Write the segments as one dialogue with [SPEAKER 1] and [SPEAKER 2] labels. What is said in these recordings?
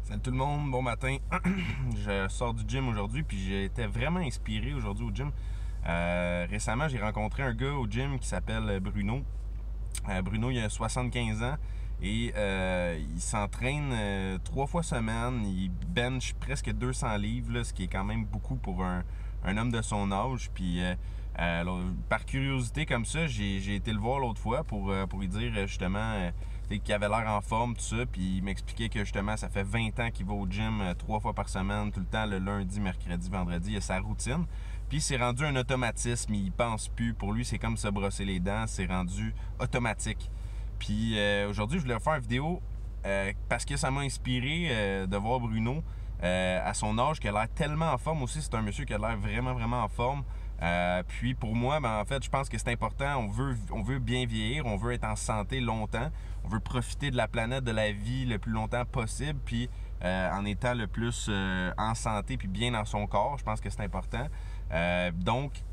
[SPEAKER 1] Salut tout le monde, bon matin. Je sors du gym aujourd'hui, puis j'ai été vraiment inspiré aujourd'hui au gym. Récemment, j'ai rencontré un gars au gym qui s'appelle Bruno. Bruno, il a 75 ans et il s'entraîne 3 fois semaine. Il bench presque 200 livres, là, ce qui est quand même beaucoup pour un homme de son âge. Puis par curiosité comme ça, j'ai été le voir l'autre fois pour lui dire justement qu'il avait l'air en forme, tout ça. Puis il m'expliquait que justement, ça fait 20 ans qu'il va au gym 3 fois par semaine, tout le temps, le lundi, mercredi, vendredi. Il a sa routine. Puis c'est rendu un automatisme, il pense plus. Pour lui, c'est comme se brosser les dents, c'est rendu automatique. Puis aujourd'hui, je voulais faire une vidéo parce que ça m'a inspiré de voir Bruno à son âge, qui a l'air tellement en forme aussi. C'est un monsieur qui a l'air vraiment, vraiment en forme. Puis pour moi, en fait, je pense que c'est important. On veut bien vieillir, on veut être en santé longtemps, on veut profiter de la planète, de la vie le plus longtemps possible, puis en étant le plus en santé, puis bien dans son corps. Je pense que c'est important. Donc,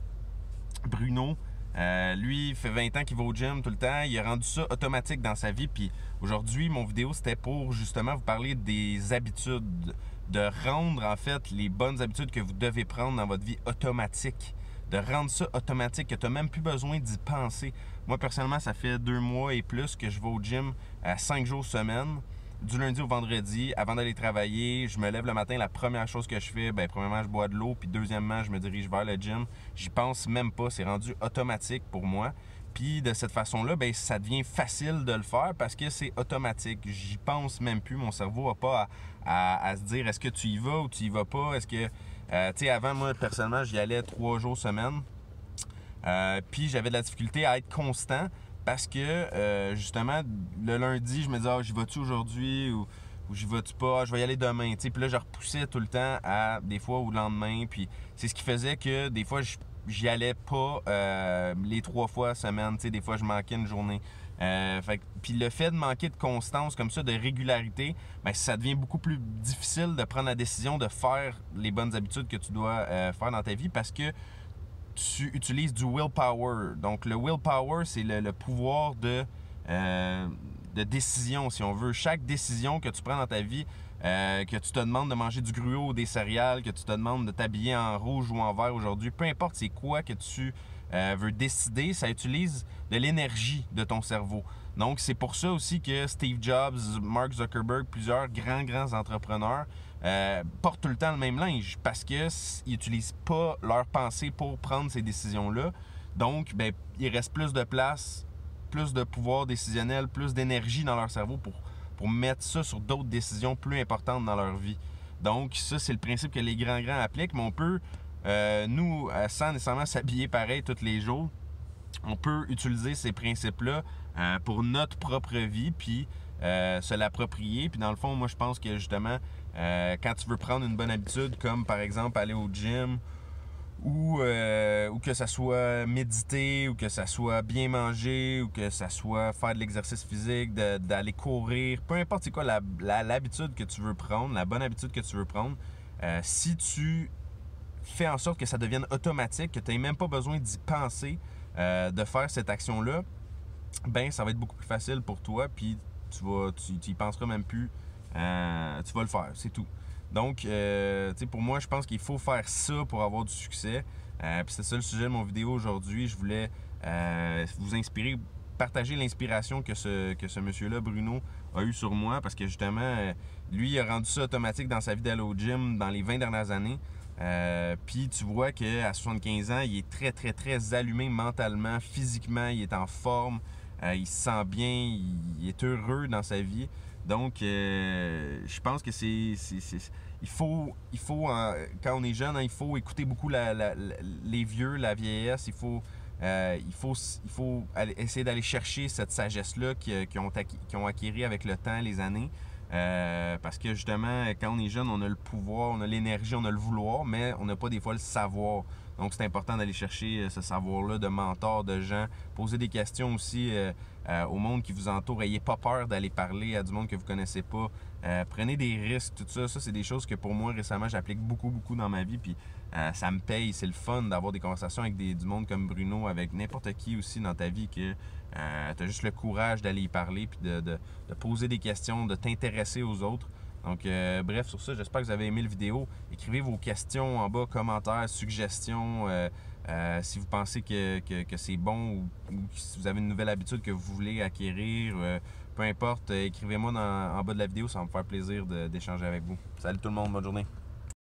[SPEAKER 1] Bruno, lui, il fait 20 ans qu'il va au gym tout le temps. Il a rendu ça automatique dans sa vie. Puis aujourd'hui, mon vidéo, c'était pour justement vous parler des habitudes, de rendre en fait les bonnes habitudes que vous devez prendre dans votre vie automatiques. De rendre ça automatique, que tu n'as même plus besoin d'y penser. Moi, personnellement, ça fait 2 mois et plus que je vais au gym 5 jours semaine, du lundi au vendredi. Avant d'aller travailler, je me lève le matin, la première chose que je fais, premièrement, je bois de l'eau, puis deuxièmement, je me dirige vers le gym. J'y pense même pas, c'est rendu automatique pour moi. Puis de cette façon-là, ça devient facile de le faire parce que c'est automatique. J'y pense même plus. Mon cerveau n'a pas à se dire est-ce que tu y vas ou tu y vas pas. Est-ce que, tu sais, avant, moi, personnellement, j'y allais 3 jours semaine. Puis j'avais de la difficulté à être constant parce que, justement, le lundi, je me disais, j'y vas-tu aujourd'hui ou j'y vas-tu pas, je vais y aller demain. Puis là, je repoussais tout le temps à des fois au lendemain. Puis c'est ce qui faisait que des fois, j'y allais pas les 3 fois semaine, des fois je manquais une journée. Puis le fait de manquer de constance comme ça, de régularité, ça devient beaucoup plus difficile de prendre la décision de faire les bonnes habitudes que tu dois faire dans ta vie parce que tu utilises du willpower. Donc le willpower, c'est le pouvoir de décision, si on veut. Chaque décision que tu prends dans ta vie, que tu te demandes de manger du gruau ou des céréales, que tu te demandes de t'habiller en rouge ou en vert aujourd'hui, peu importe c'est quoi que tu veux décider, ça utilise de l'énergie de ton cerveau. Donc c'est pour ça aussi que Steve Jobs, Mark Zuckerberg, plusieurs grands entrepreneurs portent tout le temps le même linge parce qu'ils n'utilisent pas leur pensée pour prendre ces décisions-là. Donc, il reste plus de place, plus de pouvoir décisionnel, plus d'énergie dans leur cerveau pour mettre ça sur d'autres décisions plus importantes dans leur vie. Donc, ça, c'est le principe que les grands appliquent, mais on peut, nous, sans nécessairement s'habiller pareil tous les jours, on peut utiliser ces principes-là pour notre propre vie, puis se l'approprier. Puis dans le fond, moi, je pense que justement, quand tu veux prendre une bonne habitude, comme par exemple aller au gym, ou que ça soit méditer, ou que ça soit bien manger, ou que ça soit faire de l'exercice physique, d'aller courir, peu importe c'est quoi l'habitude que tu veux prendre, la bonne habitude que tu veux prendre, si tu fais en sorte que ça devienne automatique, que tu n'aies même pas besoin d'y penser, de faire cette action-là, ça va être beaucoup plus facile pour toi, puis tu y penseras même plus, tu vas le faire, c'est tout. Donc, pour moi, je pense qu'il faut faire ça pour avoir du succès. Puis c'est ça le sujet de mon vidéo aujourd'hui. Je voulais vous inspirer, partager l'inspiration que ce monsieur-là, Bruno, a eu sur moi parce que justement, lui, il a rendu ça automatique dans sa vie d'aller au gym dans les 20 dernières années. Puis tu vois qu'à 75 ans, il est très allumé mentalement, physiquement, il est en forme, il se sent bien, il est heureux dans sa vie. Donc, je pense que il faut quand on est jeune, il faut écouter beaucoup les vieux, la vieillesse. Il faut essayer d'aller chercher cette sagesse-là qu'ils ont acquérie avec le temps, les années. Parce que justement, quand on est jeune, on a le pouvoir, on a l'énergie, on a le vouloir, mais on n'a pas des fois le savoir. Donc c'est important d'aller chercher ce savoir-là de mentors, de gens, poser des questions aussi au monde qui vous entoure. Ayez pas peur d'aller parler à du monde que vous connaissez pas. Prenez des risques, tout ça. Ça, c'est des choses que pour moi, récemment, j'applique beaucoup dans ma vie. Puis ça me paye. C'est le fun d'avoir des conversations avec du monde comme Bruno, avec n'importe qui aussi dans ta vie, que tu as juste le courage d'aller y parler, puis de poser des questions, de t'intéresser aux autres. Donc, bref, sur ça, j'espère que vous avez aimé la vidéo. Écrivez vos questions en bas, commentaires, suggestions. Si vous pensez que c'est bon ou si vous avez une nouvelle habitude que vous voulez acquérir, peu importe, écrivez-moi en bas de la vidéo, ça va me faire plaisir d'échanger avec vous. Salut tout le monde, bonne journée.